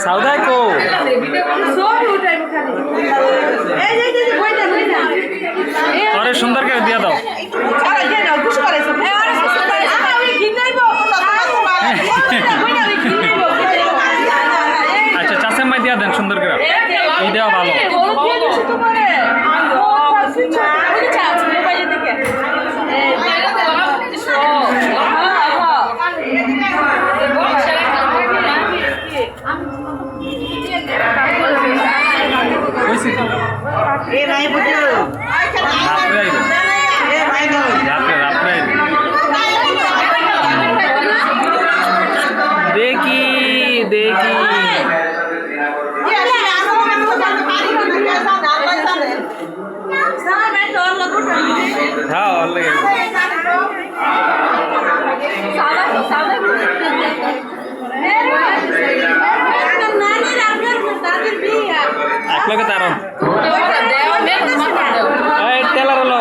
সাউদাই কো আরে সুন্দর করে দিয়া দাও আচ্ছা চাষের মাই দিয়া দেন সুন্দর করে এই দেওয়া ভালো দেখি দেখি হ্যাঁ অলরেডি একলগে তারো এই টেলার হলো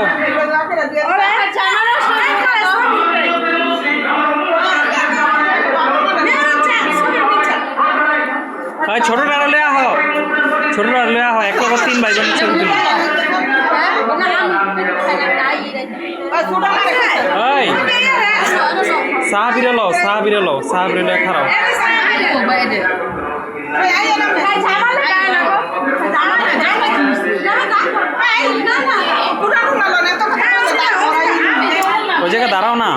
এই ছোটটা লয়ে আহো ছোটটা লয়ে আহো এক লগে তিন ভাই বোন ছবি তুলি এই সাহাবিরে খারাপ ওই জায়গায় দাঁড়াও না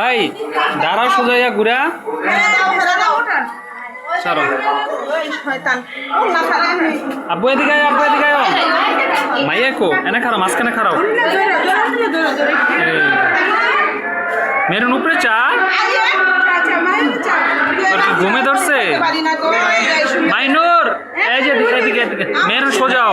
এই দাঁড়াও সোজাইয়া ঘুরা চলো আব্বু এদিকে মাইয়া কো এনে খারাপ মাঝখানে খারাপ মেরুন উপরে চা ঘুমে ধরছে মাইনুর এই যে এদিকে মেরুন সোজাও